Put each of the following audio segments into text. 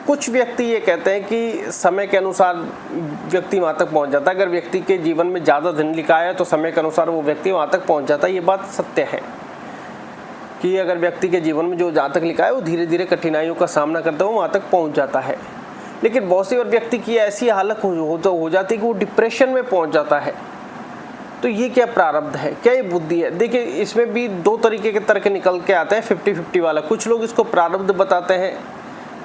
कुछ व्यक्ति ये कहते हैं कि समय के अनुसार व्यक्ति वहाँ तक पहुँच जाता है। अगर व्यक्ति के जीवन में ज़्यादा धन लिखा है तो समय के अनुसार वो व्यक्ति वहाँ तक पहुँच जाता है। ये बात सत्य है कि अगर व्यक्ति के जीवन में जो जहाँ तक लिखा है वो धीरे धीरे कठिनाइयों का सामना करते हुए वहाँ तक पहुँच जाता है। लेकिन बहुत सी और व्यक्ति की ऐसी हालत हो जाती है कि वो डिप्रेशन में पहुँच जाता है। तो ये क्या प्रारब्ध है, क्या ये बुद्धि है? देखिए, इसमें भी दो तरीके के तर्क निकल के आते हैं, 50-50 वाला। कुछ लोग इसको प्रारब्ध बताते हैं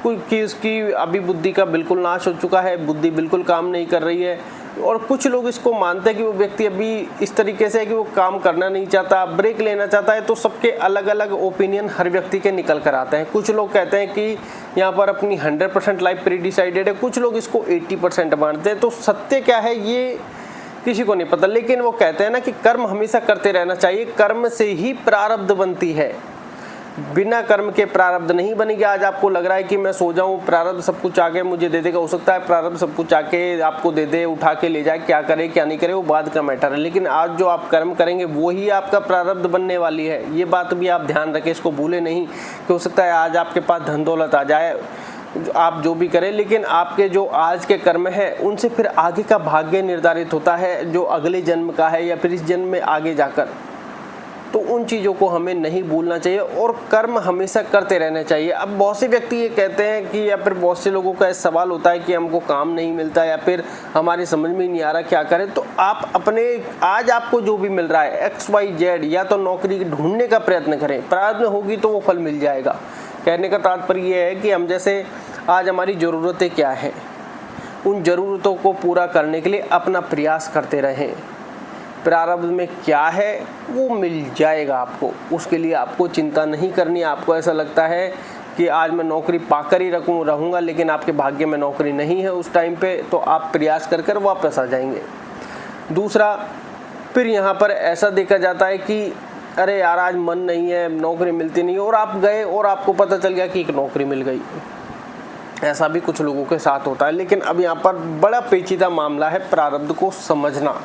कि उसकी अभी बुद्धि का बिल्कुल नाश हो चुका है, बुद्धि बिल्कुल काम नहीं कर रही है। और कुछ लोग इसको मानते हैं कि वो व्यक्ति अभी इस तरीके से है कि वो काम करना नहीं चाहता, ब्रेक लेना चाहता है। तो सबके अलग अलग ओपिनियन हर व्यक्ति के निकल कर आते हैं। कुछ लोग कहते हैं कि यहाँ पर अपनी 100% लाइफ प्री डिसाइडेड है, कुछ लोग इसको 80% मानते हैं। तो सत्य क्या है ये किसी को नहीं पता। लेकिन वो कहते हैं ना कि कर्म हमेशा करते रहना चाहिए, कर्म से ही प्रारब्ध बनती है, बिना कर्म के प्रारब्ध नहीं बनेगी। आज आपको लग रहा है कि मैं सो जाऊं, प्रारब्ध सब कुछ आके मुझे दे देगा। हो सकता है प्रारब्ध सब कुछ आके आपको दे दे, उठा के ले जाए, क्या करे क्या नहीं करे वो बाद का मैटर है। लेकिन आज जो आप कर्म करेंगे वो ही आपका प्रारब्ध बनने वाली है। ये बात भी आप ध्यान रखें, इसको भूले नहीं कि हो सकता है आज आपके पास धन दौलत आ जाए, आप जो भी करें, लेकिन आपके जो आज के कर्म है उनसे फिर आगे का भाग्य निर्धारित होता है, जो अगले जन्म का है या फिर इस जन्म में आगे जाकर। तो उन चीज़ों को हमें नहीं भूलना चाहिए और कर्म हमेशा करते रहना चाहिए। अब बहुत से व्यक्ति ये कहते हैं कि, या फिर बहुत से लोगों का सवाल होता है कि हमको काम नहीं मिलता या फिर हमारी समझ में नहीं आ रहा क्या करें। तो आप अपने आज आपको जो भी मिल रहा है XYZ, या तो नौकरी ढूंढने का प्रयत्न करें, प्रारब्ध होगी तो वो फल मिल जाएगा। कहने का तात्पर्य ये है कि हम जैसे आज हमारी ज़रूरतें क्या हैं, उन ज़रूरतों को पूरा करने के लिए अपना प्रयास करते रहें। प्रारब्ध में क्या है वो मिल जाएगा आपको, उसके लिए आपको चिंता नहीं करनी। आपको ऐसा लगता है कि आज मैं नौकरी पाकर ही रहूँगा, लेकिन आपके भाग्य में नौकरी नहीं है उस टाइम पे, तो आप प्रयास कर कर वापस आ जाएंगे। दूसरा, फिर यहाँ पर ऐसा देखा जाता है कि अरे यार आज मन नहीं है, नौकरी मिलती नहीं, और आप गए और आपको पता चल गया कि एक नौकरी मिल गई। ऐसा भी कुछ लोगों के साथ होता है। लेकिन अब यहाँ पर बड़ा पेचीदा मामला है प्रारब्ध को समझना।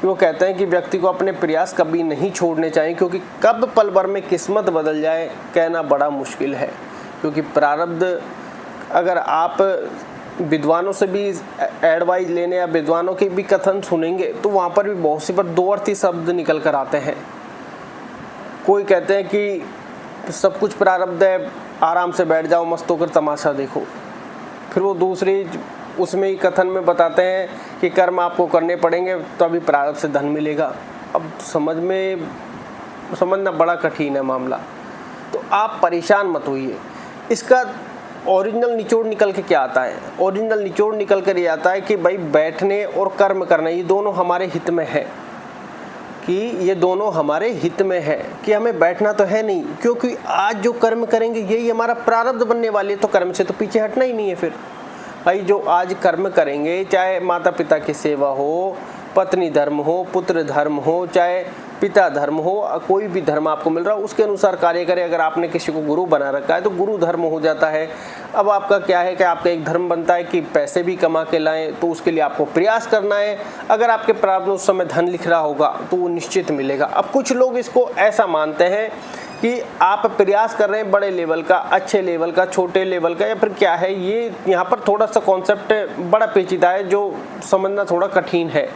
वो कहते हैं कि व्यक्ति को अपने प्रयास कभी नहीं छोड़ने चाहिए, क्योंकि कब पल भर में किस्मत बदल जाए कहना बड़ा मुश्किल है। क्योंकि प्रारब्ध, अगर आप विद्वानों से भी एडवाइस लेने या विद्वानों के भी कथन सुनेंगे तो वहाँ पर भी बहुत सी पर दो अर्थी शब्द निकल कर आते हैं। कोई कहते हैं कि सब कुछ प्रारब्ध है, आराम से बैठ जाओ, मस्त होकर तमाशा देखो। फिर वो दूसरी उसमें ही कथन में बताते हैं कि कर्म आपको करने पड़ेंगे तो अभी प्रारब्ध से धन मिलेगा। अब समझना बड़ा कठिन है मामला। तो आप परेशान मत होइए। इसका ओरिजिनल निचोड़ निकल के क्या आता है? ओरिजिनल निचोड़ निकल कर ये आता है कि भाई बैठने और कर्म करना ये दोनों हमारे हित में है, कि ये दोनों हमारे हित में है, कि हमें बैठना तो है नहीं, क्योंकि आज जो कर्म करेंगे यही हमारा प्रारब्ध बनने वाली है। तो कर्म से तो पीछे हटना ही नहीं है। फिर भाई जो आज कर्म करेंगे, चाहे माता पिता की सेवा हो, पत्नी धर्म हो, पुत्र धर्म हो, चाहे पिता धर्म हो, कोई भी धर्म आपको मिल रहा हो उसके अनुसार कार्य करें। अगर आपने किसी को गुरु बना रखा है तो गुरु धर्म हो जाता है। अब आपका क्या है कि आपका एक धर्म बनता है कि पैसे भी कमा के लाएं, तो उसके लिए आपको प्रयास करना है। अगर आपके प्रारब्ध उस समय धन लिख रहा होगा तो वो निश्चित मिलेगा। अब कुछ लोग इसको ऐसा मानते हैं कि आप प्रयास कर रहे हैं बड़े लेवल का, अच्छे लेवल का, छोटे लेवल का, या फिर क्या है। ये यहाँ पर थोड़ा सा कॉन्सेप्ट बड़ा पेचीदा है जो समझना थोड़ा कठिन है।